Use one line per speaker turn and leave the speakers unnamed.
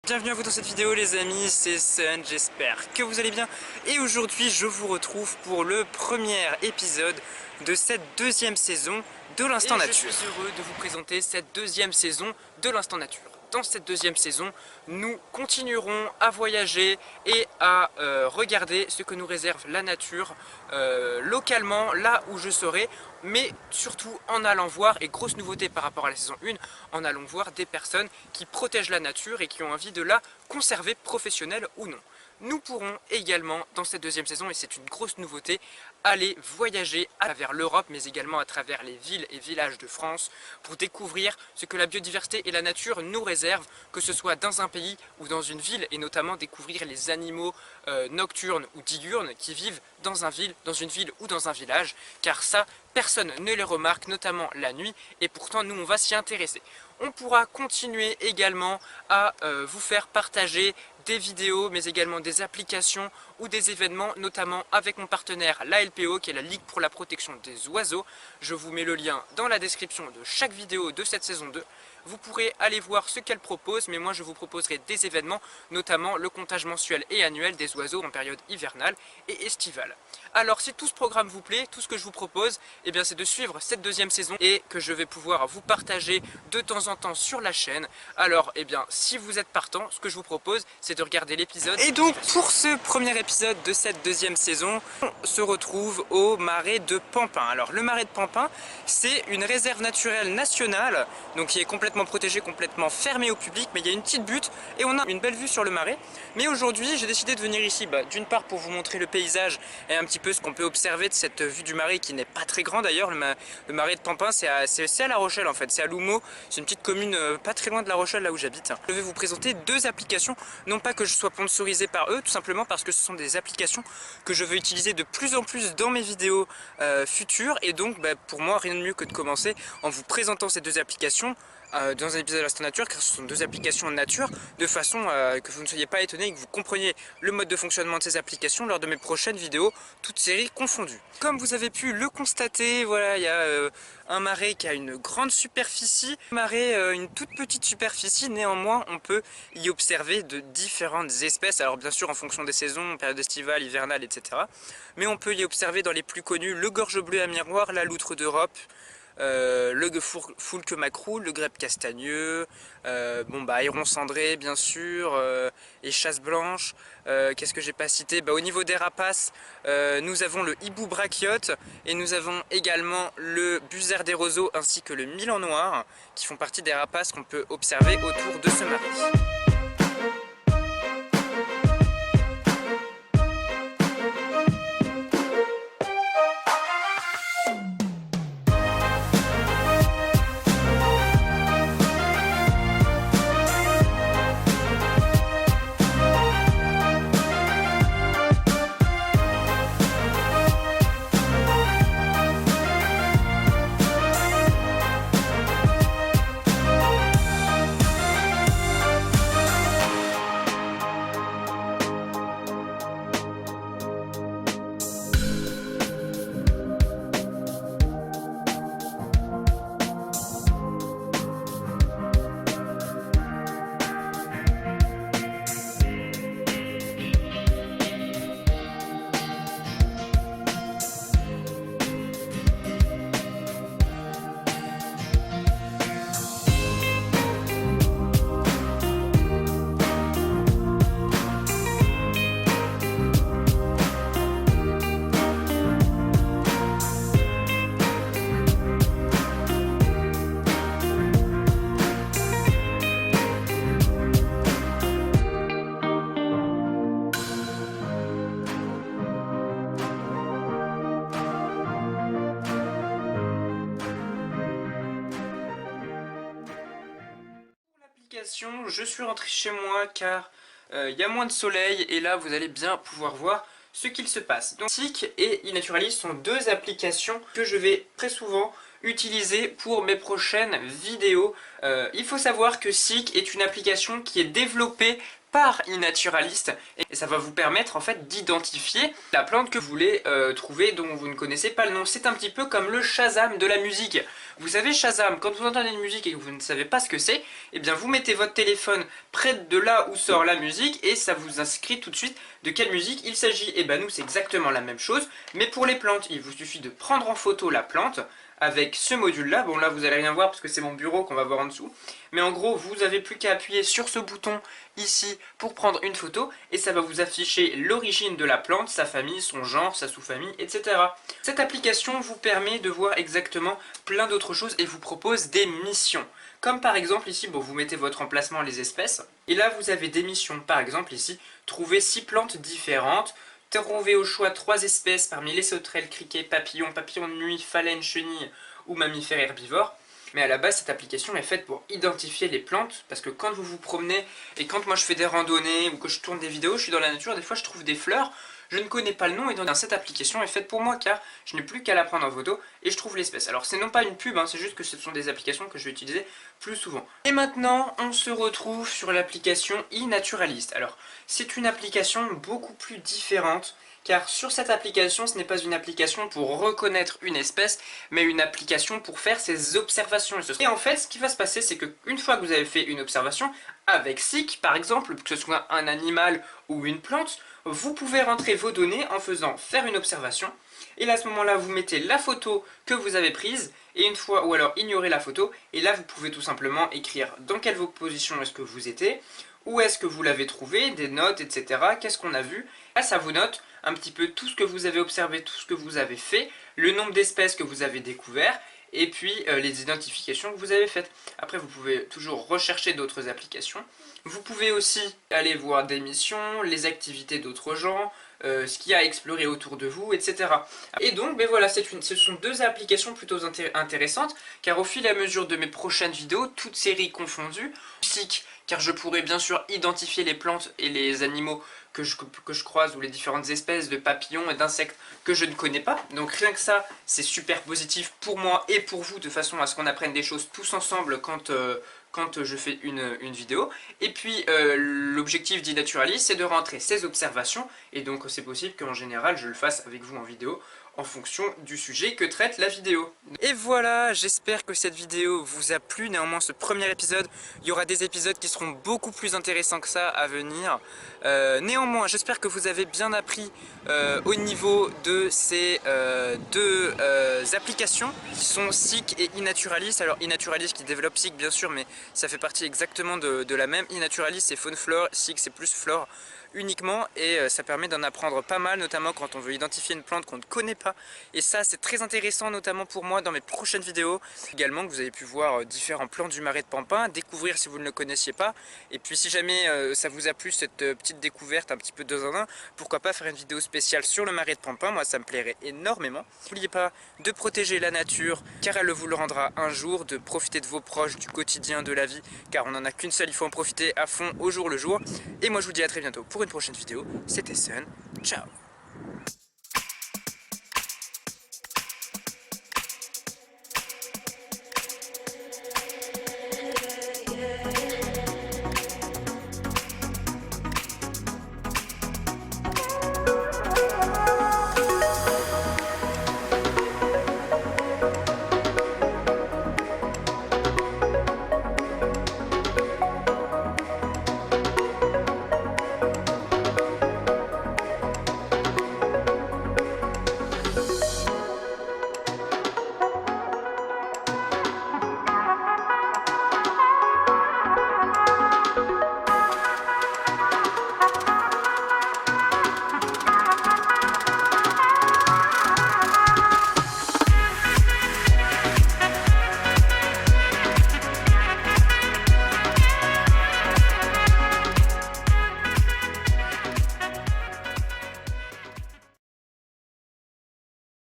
Bienvenue à vous dans cette vidéo les amis, c'est Sun, j'espère que vous allez bien. Et aujourd'hui je vous retrouve pour le premier épisode de cette deuxième saison de l'Instant Nature. Je suis heureux de vous présenter cette deuxième saison de l'Instant Nature. Dans cette deuxième saison, nous continuerons à voyager et à regarder ce que nous réserve la nature localement, là où je serai, mais surtout en allant voir, et grosse nouveauté par rapport à la saison 1, en allant voir des personnes qui protègent la nature et qui ont envie de la conserver, professionnelle ou non. Nous pourrons également, dans cette deuxième saison, et c'est une grosse nouveauté, aller voyager à travers l'Europe, mais également à travers les villes et villages de France, pour découvrir ce que la biodiversité et la nature nous réservent, que ce soit dans un pays ou dans une ville, et notamment découvrir les animaux nocturnes ou diurnes qui vivent dans une ville ou dans un village, car ça, personne ne les remarque, notamment la nuit, et pourtant nous on va s'y intéresser. On pourra continuer également à vous faire partager des vidéos, mais également des applications ou des événements, notamment avec mon partenaire, la LPO, qui est la Ligue pour la protection des oiseaux. Je vous mets le lien dans la description de chaque vidéo de cette saison 2. Vous pourrez aller voir ce qu'elle propose, mais moi je vous proposerai des événements, notamment le comptage mensuel et annuel des oiseaux en période hivernale et estivale. Alors si tout ce programme vous plaît, tout ce que je vous propose, eh bien c'est de suivre cette deuxième saison et que je vais pouvoir vous partager de temps en temps sur la chaîne. Alors eh bien si vous êtes partant, ce que je vous propose c'est de regarder l'épisode. Et donc pour ce premier épisode de cette deuxième saison, on se retrouve au marais de Pampin. Alors le marais de Pampin, c'est une réserve naturelle nationale, donc qui est complètement protégée, complètement fermée au public, mais il y a une petite butte et on a une belle vue sur le marais. Mais aujourd'hui j'ai décidé de venir ici, d'une part pour vous montrer le paysage et un petit peu ce qu'on peut observer de cette vue du marais qui n'est pas très grand d'ailleurs. Le marais de Pampin c'est à La Rochelle en fait, c'est à Loumeau, c'est une petite commune pas très loin de La Rochelle là où j'habite. Je vais vous présenter deux applications, non pas que je sois sponsorisé par eux, tout simplement parce que ce sont des applications que je veux utiliser de plus en plus dans mes vidéos futures, et donc pour moi rien de mieux que de commencer en vous présentant ces deux applications dans un épisode de l'Instant Nature, car ce sont deux applications nature, de façon que vous ne soyez pas étonnés et que vous compreniez le mode de fonctionnement de ces applications lors de mes prochaines vidéos, toutes séries confondues. Comme vous avez pu le constater, voilà, il y a un marais qui a une grande superficie, un marais une toute petite superficie, néanmoins on peut y observer de différentes espèces, alors bien sûr en fonction des saisons, période estivale, hivernale, etc. Mais on peut y observer dans les plus connus le gorge bleu à miroir, la loutre d'Europe, le foulque macroule, le grèbe castagneux, héron cendré bien sûr, et chasse blanche. Qu'est-ce que j'ai pas cité? Au niveau des rapaces, nous avons le hibou brachiote et nous avons également le buzzard des roseaux ainsi que le milan noir, qui font partie des rapaces qu'on peut observer autour de ce marais. Je suis rentré chez moi car il y a moins de soleil et là vous allez bien pouvoir voir ce qu'il se passe. Donc Tic et iNaturalist sont deux applications que je vais très souvent utiliser pour mes prochaines vidéos. Il faut savoir que Seek est une application qui est développée par iNaturalist et ça va vous permettre en fait d'identifier la plante que vous voulez trouver dont vous ne connaissez pas le nom. C'est un petit peu comme le Shazam de la musique. Vous savez, Shazam, quand vous entendez une musique et que vous ne savez pas ce que c'est, eh bien vous mettez votre téléphone près de là où sort la musique et ça vous inscrit tout de suite de quelle musique il s'agit. Et ben nous c'est exactement la même chose, mais pour les plantes, il vous suffit de prendre en photo la plante avec ce module là. Bon là vous allez rien voir parce que c'est mon bureau qu'on va voir en dessous, mais en gros vous n'avez plus qu'à appuyer sur ce bouton ici pour prendre une photo et ça va vous afficher l'origine de la plante, sa famille, son genre, sa sous-famille, etc. Cette application vous permet de voir exactement plein d'autres choses et vous propose des missions. Comme par exemple ici, bon, vous mettez votre emplacement, les espèces, et là vous avez des missions. Par exemple ici, trouver 6 plantes différentes, trouver au choix 3 espèces parmi les sauterelles, criquets, papillons, papillons de nuit, phalènes, chenilles ou mammifères herbivores. Mais à la base, cette application est faite pour identifier les plantes, parce que quand vous vous promenez, et quand moi je fais des randonnées, ou que je tourne des vidéos, je suis dans la nature, des fois je trouve des fleurs, je ne connais pas le nom, et donc cette application est faite pour moi, car je n'ai plus qu'à la prendre en photo, et je trouve l'espèce. Alors c'est non pas une pub, hein, c'est juste que ce sont des applications que je vais utiliser plus souvent. Et maintenant, on se retrouve sur l'application iNaturalist. Alors, c'est une application beaucoup plus différente, car sur cette application, ce n'est pas une application pour reconnaître une espèce, mais une application pour faire ses observations. Et en fait, ce qui va se passer, c'est qu'une fois que vous avez fait une observation, avec Seek par exemple, que ce soit un animal ou une plante, vous pouvez rentrer vos données en faisant faire une observation, et là à ce moment-là, vous mettez la photo que vous avez prise, et une fois, ou alors ignorez la photo, et là vous pouvez tout simplement écrire dans quelle position est-ce que vous étiez, où est-ce que vous l'avez trouvé, des notes, etc. Qu'est-ce qu'on a vu. Là, ça vous note un petit peu tout ce que vous avez observé, tout ce que vous avez fait, le nombre d'espèces que vous avez découvert, et puis les identifications que vous avez faites. Après, vous pouvez toujours rechercher d'autres applications. Vous pouvez aussi aller voir des missions, les activités d'autres gens, ce qu'il y a à explorer autour de vous, etc. Et donc, ben voilà, ce sont deux applications plutôt intéressantes, car au fil et à mesure de mes prochaines vidéos, toutes séries confondues, Seek, car je pourrais bien sûr identifier les plantes et les animaux que je croise, ou les différentes espèces de papillons et d'insectes que je ne connais pas. Donc rien que ça, c'est super positif pour moi et pour vous, de façon à ce qu'on apprenne des choses tous ensemble quand je fais une vidéo. Et puis l'objectif d'iNaturalist, c'est de rentrer ces observations, et donc c'est possible qu'en général je le fasse avec vous en vidéo, en fonction du sujet que traite la vidéo. Et voilà, j'espère que cette vidéo vous a plu. Néanmoins, ce premier épisode, il y aura des épisodes qui seront beaucoup plus intéressants que ça à venir. Néanmoins, j'espère que vous avez bien appris au niveau de ces deux applications qui sont Seek et iNaturalist. Alors iNaturalist qui développe Seek bien sûr, mais ça fait partie exactement de la même. iNaturalist c'est Faune Flore, Seek c'est plus Flore uniquement, et ça permet d'en apprendre pas mal, notamment quand on veut identifier une plante qu'on ne connaît pas, et ça c'est très intéressant notamment pour moi dans mes prochaines vidéos. Également, que vous avez pu voir différents plants du marais de Pampin, découvrir si vous ne le connaissiez pas, et puis si jamais ça vous a plu cette petite découverte un petit peu 2 en 1, pourquoi pas faire une vidéo spéciale sur le marais de Pampin, moi ça me plairait énormément. N'oubliez pas de protéger la nature, car elle vous le rendra un jour, de profiter de vos proches, du quotidien, de la vie, car on n'en a qu'une seule, il faut en profiter à fond au jour le jour. Et moi je vous dis à très bientôt pour une prochaine vidéo. C'était Sun, ciao.